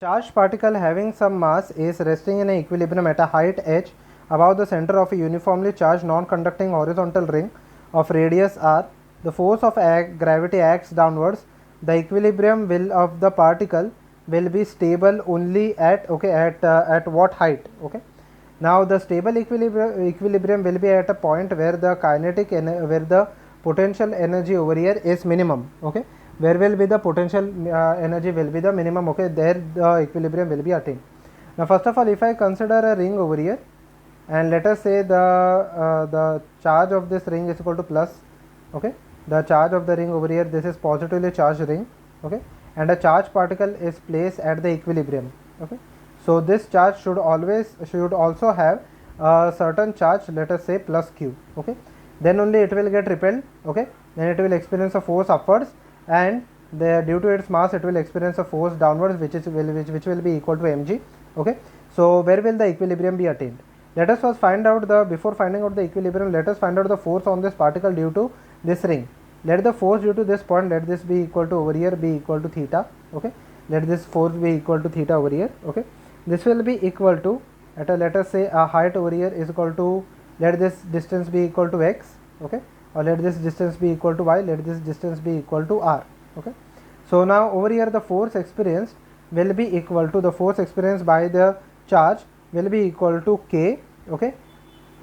Charged particle having some mass is resting in an equilibrium at a height h above the center of a uniformly charged non-conducting horizontal ring of radius r. The force of gravity acts downwards. The equilibrium will of the particle will be stable only at at what height? Okay. Now the stable equilibrium will be at a point where the where the potential energy over here is minimum. Okay, where will be the potential energy will be the minimum. Okay, there the equilibrium will be attained. Now first of all, if I consider a ring over here, and let us say the charge of this ring is equal to plus. Okay, the charge of the ring over here, this is positively charged ring. Okay, and a charged particle is placed at the equilibrium. Okay, so this charge should also have a certain charge, let us say plus q. Okay, then only it will get repelled. Okay, then it will experience a force upwards, and due to its mass it will experience a force downwards, which will be equal to mg. Okay, so where will the equilibrium be attained? Let us first find out before finding out the equilibrium, let us find out the force on this particle due to this ring. Let the force due to this point, let this be equal to over here be equal to theta. Okay, let this force be equal to theta over here. Okay, this will be equal to let us say a height over here is equal to, let this distance be equal to x. Okay, or let this distance be equal to y, let this distance be equal to r. Okay, so now over here the force experienced will be equal to, the force experienced by the charge will be equal to k. Okay,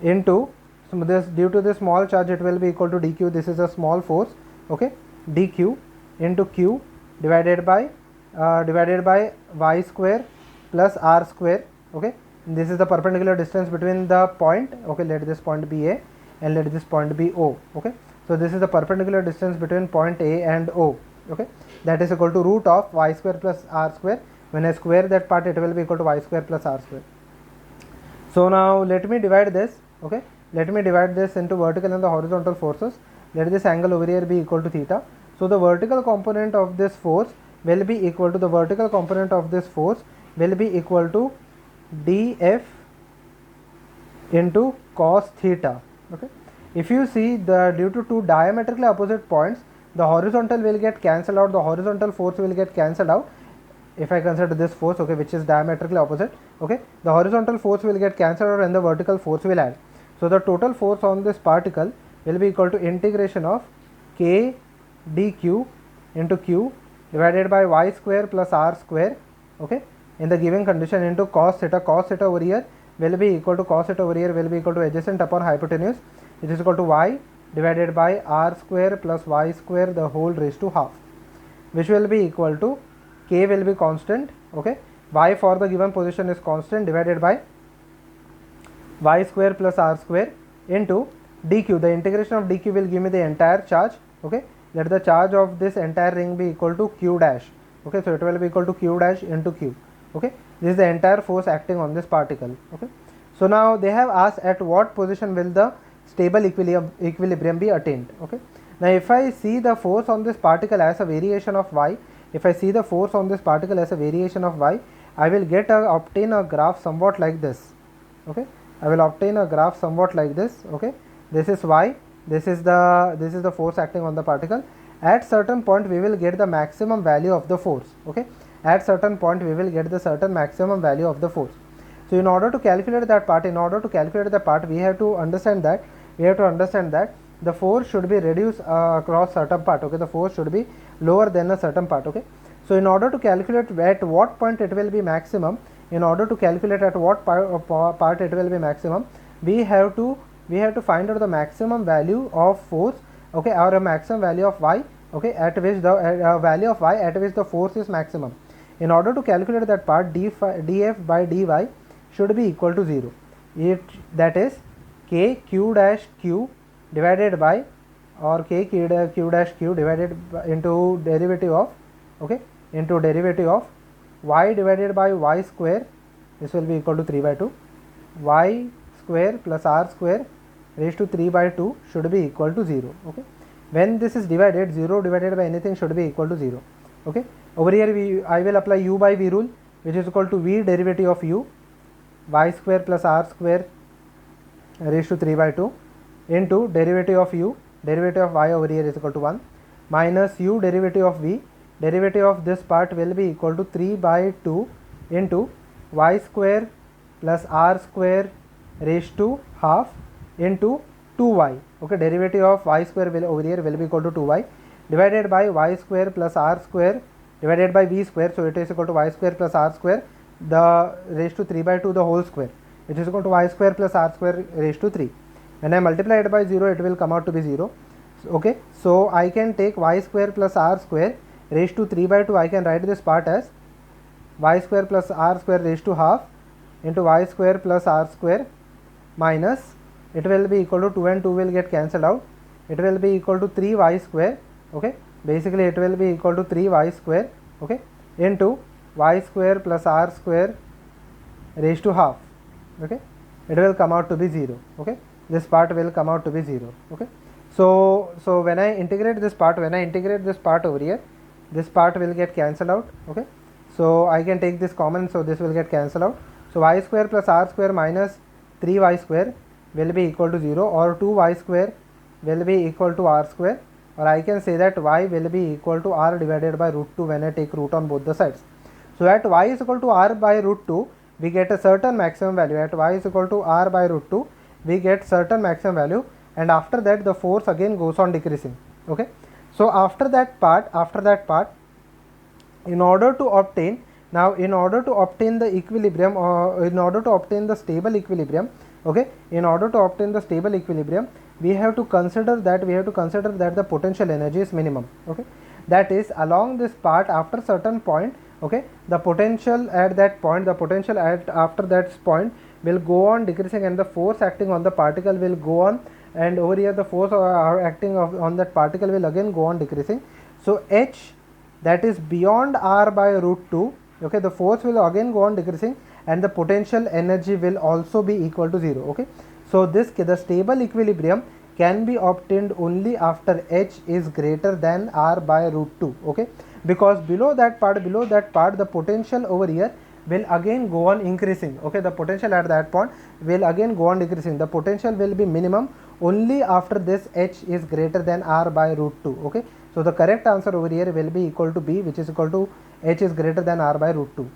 into, so this, due to this small charge it will be equal to dq, this is a small force. Okay, dq into q divided by y square plus r square. Okay, this is the perpendicular distance between the point. Okay, let this point be a and let this point be o. Okay, so this is the perpendicular distance between point a and o. Okay, that is equal to root of y square plus r square. When I square that part, it will be equal to y square plus r square. So now let me divide this. Okay, let me divide this into vertical and the horizontal forces. Let this angle over here be equal to theta. So the vertical component of this force will be equal to, df into cos theta. Okay, if you see, due to two diametrically opposite points, the horizontal will get cancelled out, the horizontal force will get cancelled out. If I consider this force, okay, which is diametrically opposite, okay, the horizontal force will get cancelled out and the vertical force will add. So the total force on this particle will be equal to integration of k dq into q divided by y square plus r square. Okay, in the given condition, into cos theta. Cos theta over here will be equal to adjacent upon hypotenuse, which is equal to y divided by r square plus y square the whole raised to half, which will be equal to, k will be constant. Okay, y for the given position is constant, divided by y square plus r square into dq. The integration of dq will give me the entire charge. Okay, let the charge of this entire ring be equal to q dash. Okay, so it will be equal to q dash into q. Okay, this is the entire force acting on this particle. Okay, so now they have asked at what position will the stable equilibrium be attained. Okay, now if I see the force on this particle as a variation of y, I will obtain a graph somewhat like this. Okay, I will obtain a graph somewhat like this. Okay, this is y, this is the force acting on the particle. At certain point we will get the maximum value of the force. Okay, at certain point we will get the certain maximum value of the force. So in order to calculate that part, we have to understand that the force should be reduced across certain part. Okay, the force should be lower than a certain part. Okay, so in order to calculate at what point it will be maximum, we have to find out the maximum value of force. Okay, or a maximum value of y. Okay, at which the value of y at which the force is maximum. In order to calculate that part, df by dy should be equal to 0. That is k q dash q divided by, or k q dash q divided by, into derivative of, okay, into derivative of y divided by y square. This will be equal to 3 by 2. Y square plus r square raised to 3 by 2 should be equal to 0. Okay, when this is divided, 0 divided by anything should be equal to 0. Okay, over here I will apply u by v rule, which is equal to v derivative of u, y square plus r square raised to 3 by 2 into derivative of u, derivative of y over here is equal to 1, minus u derivative of v, derivative of this part will be equal to 3 by 2 into y square plus r square raised to half into 2y. Okay, derivative of y square will over here will be equal to 2y divided by y square plus r square divided by v square. So it is equal to y square plus r square the raised to 3 by 2 the whole square, which is equal to y square plus r square raised to 3. When I multiply it by 0, it will come out to be 0. Okay, so I can take y square plus r square raised to 3 by 2. I can write this part as y square plus r square raised to half into y square plus r square minus, it will be equal to 2 and 2 will get cancelled out. It will be equal to 3y square. Okay, basically it will be equal to 3y square. Okay, into y square plus r square raised to half. Okay, it will come out to be 0. Okay, this part will come out to be 0. Okay, so when I integrate this part over here, this part will get cancelled out. Okay, so I can take this common, so this will get cancelled out. So y square plus r square minus 3y square will be equal to 0, or 2y square will be equal to r square, or I can say that y will be equal to r divided by root 2 when I take root on both the sides. So at y is equal to r by root 2, we get a certain maximum value. At y is equal to r by root 2, we get certain maximum value, and after that the force again goes on decreasing. Okay, so after that part, in order to obtain the equilibrium, or in order to obtain the stable equilibrium, okay, in order to obtain the stable equilibrium, we have to consider that the potential energy is minimum. Okay, that is, along this part, after certain point, okay, the potential at that point, after that point will go on decreasing, and the force acting on the particle will go on, and over here the force acting on that particle will again go on decreasing. So h, that is beyond r by root 2, okay, the force will again go on decreasing, and the potential energy will also be equal to 0. Okay, so the stable equilibrium can be obtained only after h is greater than r by root 2. Okay, because below that part the potential over here will again go on increasing. Okay, the potential at that point will again go on decreasing. The potential will be minimum only after this h is greater than r by root 2. Okay, so the correct answer over here will be equal to B, which is equal to h is greater than r by root 2.